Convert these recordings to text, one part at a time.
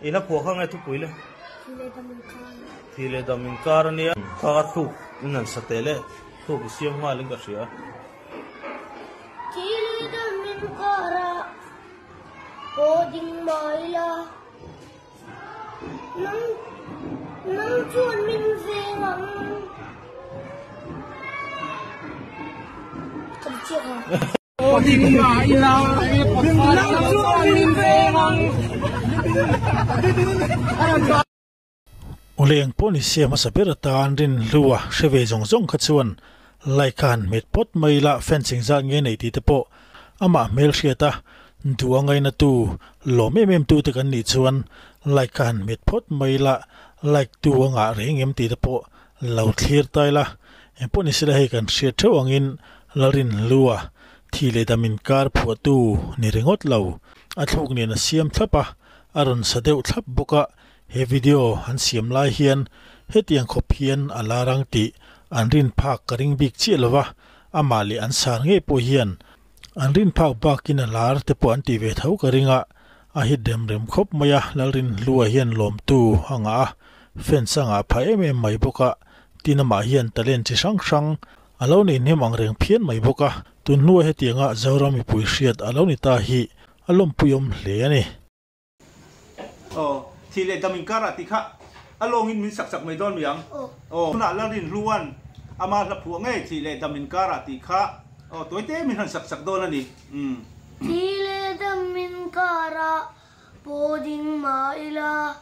ina po khang ai thu puile thile damin kar ania kar thu inan satele thu siam ma ling ka sia thile damin kara boding maila nang chuan min vengang kam chia ha boding maila nang chuan min vengang Oleng poni siya masapira taan rin luwa sheve zong kachuan laikan met pot maila fencing za nge nei ti te po ama mel shiata duwa ngai na tu lo mem tu te kan ni chuan laikan met pot maila like tu nga rengem ti te po lo clear taila en poni sila he kan shia thawangin larin luwa thile damin kar phu tu ni ringot lo athuk ni na siam thlapa aron sadeu thlap boka he video han siam lai hian hetiang khop hian alarang ti anrin phak karing bik chilawa amali an sar nge po hian anrin phak bakin alar te po an ti ve thau karinga a hi dem rem khop maya lalrin lua hian lom tu hanga fensanga phae me mai boka tinama hian talen chi sang alo ni nemang reng phian mai boka tun nuwa hetianga zawrami pui hriat alo ni ta hi alom puyom hle ani thile damin kara tikha along in min sak mai don miang na larin luan ama la phu nge thile damin kara tikha toite min han sak don ani thile damin kara boding maila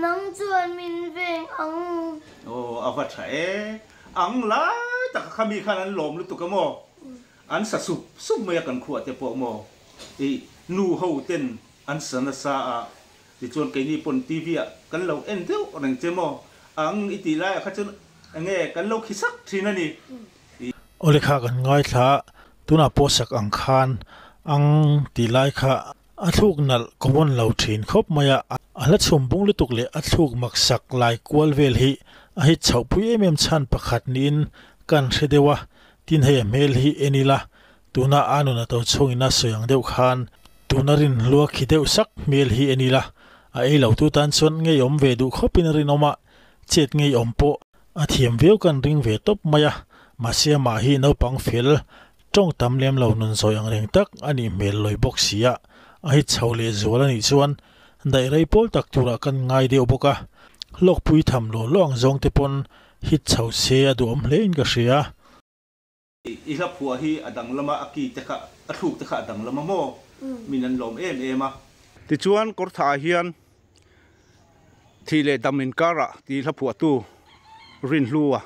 nang chuan min veng ang awa thae ang la ta khami khan an lom lu tukamo an sa sup mai kan khu ate po mo e nu ho ten an sana sa ti chuan ke ni pon tv kan lo en teu rang chemo ang iti lai kha chun nge kan lo khisak thina ni olekha kan ngai thla tuna posak ang khan ang ti lai kha athuk nal common lo thin khop maya ala chum bung lu tuk le athuk maksak lai kwal vel hi a hi chhaupui em chan pakhat nin kan hredewa tin he mel hi enila tuna anuna to chungina soyang deuh khan tunarin lua khideu sak mel hi enila a ei lo tu tan chon nge yom ve du khopin rinoma chet nge yom po a thiam veu kan ring ve top maya masia ma hi no pang fel tong tam lem lo nun soyang reng tak ani mel loi box sia a hi chhaule zola ni chuan dai rei pol tak tura kan ngai deu boka lok pui tham lo long zong te pon hit chhau se adom lein ka ria i la phua hi adang lama aki te kha athuk te kha adang lama mo minan lom em a ti chuan kor tha hian thile damin kara ti la phua tu rin hlua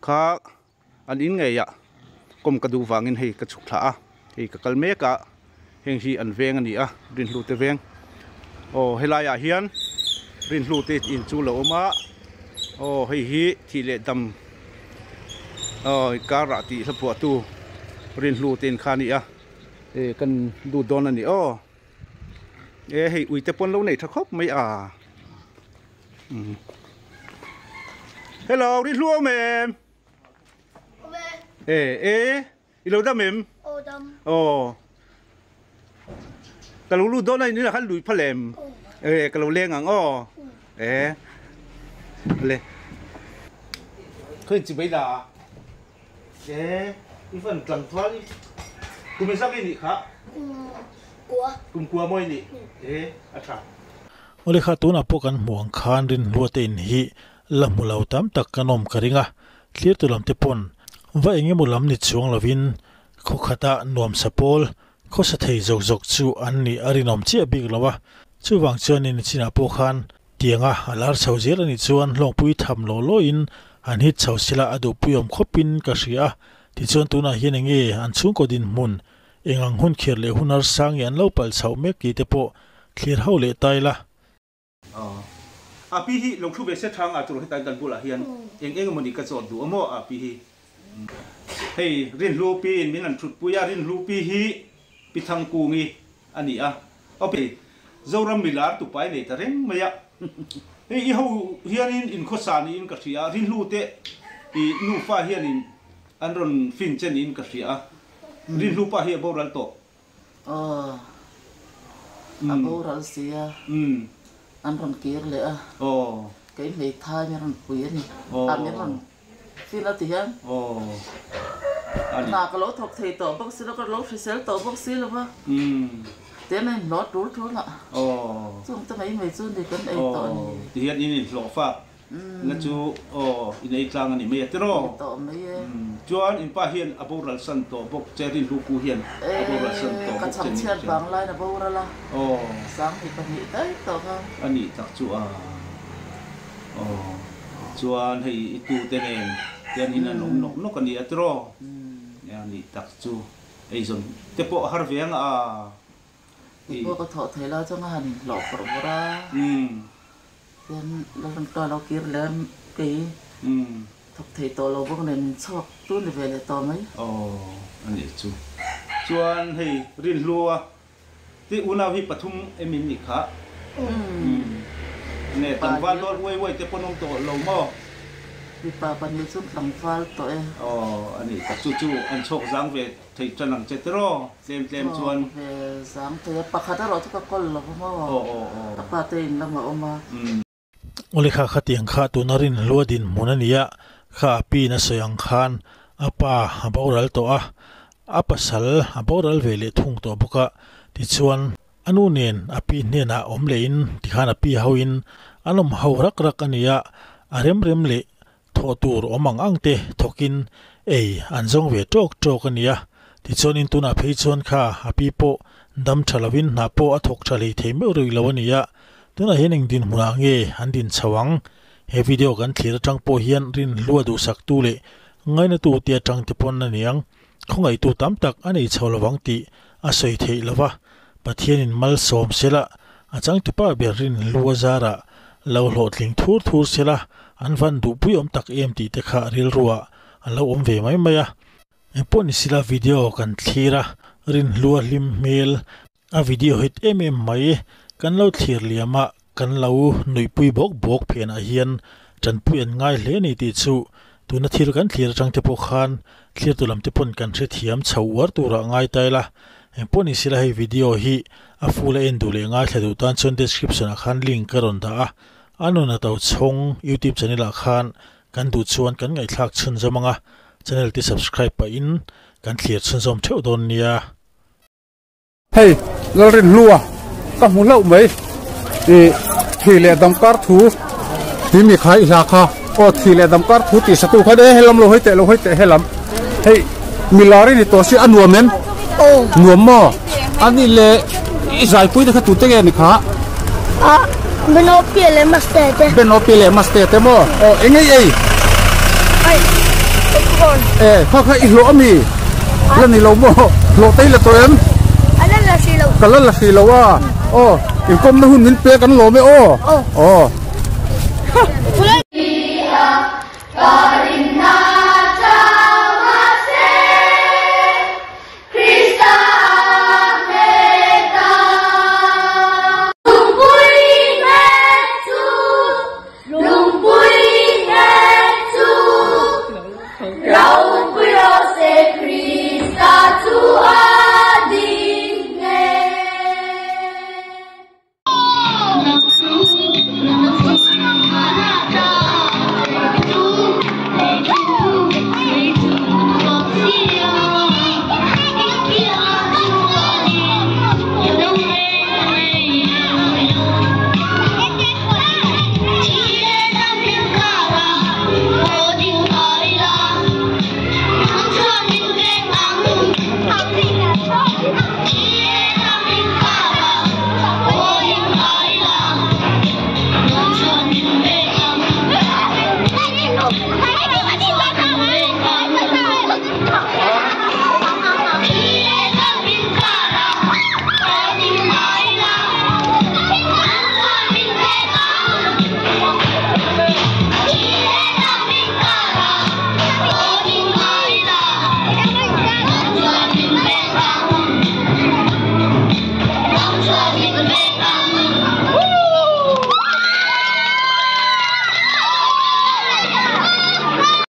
kha an in nge ya kom ka du wangin hei ka chuk tha hei ka kalme ka heng hi an veng ani a rin hlu te veng helaya hian rin hlu te in chu lo ma hei hi thile dam kara ti la phua tu rin hlu ten khani a kan du don ani hei ui te pon lo nei tha khop mai hello rin hlu mem ilo da mem dam kalau lu don ai ni la khan lui phalem kalau leng ang le khơi chỉ bây giờ cái phần trắng thoát đi cùng mình sắp đi nhỉ khá cùng cua môi nhỉ अच्छा ole kha tuna pokan muang khan rin luatein hi lamulau tam tak kanom karinga clear to lam te pon va enge mulam ni chuang lovin khokhata nom sapol kho sa thei jok chu an ni arinom chi big lawa chu wang chuan in china po khan tianga alar chhaujer ani chuan longpui tham lo in an hit chhausila adu puyom khopin ka ria ti chuan tuna hian enge an chung ko din mun engang hun kher le hunar sang yan lo pal chhau mek ki te po clear ho le taila pi hi long thu be se thang a tur hitan kan bula hian eng moni ka chot du amo pi hi hei rin lu pi in min an thut puya rin lu pi hi pi thang ku ngi ani opi zoram milar tu pai le ta reng maya hei ho hian in khosani in ka ria rin lu te i nu fa hian in an ron fin chen in ka ria rin lu pa hi boral to aboral sia อันรันเกียร์เลยอ่ะโอ้ไก่ไม่ทายมันปุยนี่อันนี้มันฟิลติฮันโอ้อันนี้น่าก็รถถกเทต่อบักซิแล้วก็รถฟิเซลต่อบักซิแล้ววะเดี๋ยวนี้รถรู้ทุนละโอ้ซึ่งทำไมไม่ซื้อเด็กกันไอ้ต่อนี่ที่เห็นนี่หลอกฟ้าแล้วจูโอ้อินไอ้กลางอันนี้ไม่ติโร่ต่อไม่จวนอินป้าเฮียนอโบรัลสันโตบกเจริญลูกูเฮียนอโบรัลสันโตก็ทำเชื่อบางไรนะอโบรัลละโอ้สังที่ปนิได้ต่อกันอันนี้ตักจูโอ้จวนให้ตูเตนเองเดี๋ยวนี้นะนกกันนี่ติโร่เนี่ยนี่ตักจูไอ้ส่วนเตปอฮาร์เวียงพวกก็ถอดเทแล้วจังหันหลอกกระโบราเดี๋ยวเราตอนเราเกี่ยวแล้วกี่ถอดเทตัวเราพวกนั้นชอบตู้ในเวลาต่อไหมอ๋ออันนี้จูจวนให้รินรัวที่อุณหภูมิปฐุมเอมินิค่ะเนี่ยตั้งวันรถเว้ยเตปนมโตเราหม้อมีปลาปันยุสุนตั้งฟ้าตัวเองอ๋ออันนี้ตักจูอันโชคสังเวทที่จันหลังเจตโร่เต็มชวนสังเทียปลาคาตารอทุกคนเราพ่อปลาเต็มแล้วมาออกมาโอเลขาขัดยังขาตุนารินลัวดินมุนันยะข้าปีนัสยังขานอาป้าอาบอรัลตัวอาปัสสัลอาบอรัลเวเลทุ่งตัวบุกะที่ชวนอนุเนียนอาปีเนียนะอมเลนที่ขานอาปีฮาวินอันอมฮาวรักอันนี้อาเร็มเลทอตูร์อมังอังเตทอกินอันจงเวโจกอันนี้ที่ชวนอินตุนาเพชวนข้าอาปีโปดัมชลวินนาโปอทกชลีเทมิรุยลวันนี้ตัวนั้นเห็นดินมุนางอันดินสว่างเฮวิดีโอกันที่ระจังโปเฮียนรินลัวดูสักตูเล่ไงนะตูเตียจังที่ปนนั่นยังคงไอตูตามตักอันนี้ชาวละวังตีอาศัยเทลวะปะเทียนินมัลสอมเสละอาจังที่ป้าเบรินลัวซาระเลาหลดลิงทูร์เสละอันวันดูปุยอมตักตีเตขาริลรัวอันเลาอมเวไม่มาปนิสิลาวิดีโอกันที่ระรินลัวลิมเมลอาวิดีโอฮิตไม่กันเล่าเทียร์เลียมากันเล่าหนุ่ยปุยบอกเพียนอาเฮียนจันปุยง่ายเล่นติดสูตัวนาทีกันเทียร์จังเทปขานเทียร์ตัวลำเทปนกันเสียเทียมชาววัดตัวง่ายตายละปนิสิลาให้วิดีโอฮีอาฟูเลนดูเลยง่ายแค่ดูตอนชน description อาคารลิงก์กระดอนตาอันนู้นตัวชง YouTube ช anel อาคารกันดูชวนกันง่ายทักชนจะมังอ่ะ channel ที่ subscribe ไปอินกันเทียร์ชนจอมเท่าโดนเนี่ยเฮ้ยเราเรียนรัวก็หุ่นเล่าไหมที่เลี้ยดำการถูที่มีใครราคาโอ้ที่เลี้ยดำการถูที่สตูเขาได้ให้ลำเราให้เตะให้ลำให้มีลอรี่ในตัวชื่ออันนัวเมนนัวหม้ออันนี้เลยอิสราเอลพูดถึงตัวเตะนี่ค่ะเป็นโอเปียเลยมาสเตตหม้อโอ้เอ็งไงทุกคนเขาอีกโลมีแล้วนี่เราหม้อโลเตะละตัวเอ็มกันละสีเราว่าโอ้อีกคนไม่หุ่นมินเปียกันโลไม่โอ้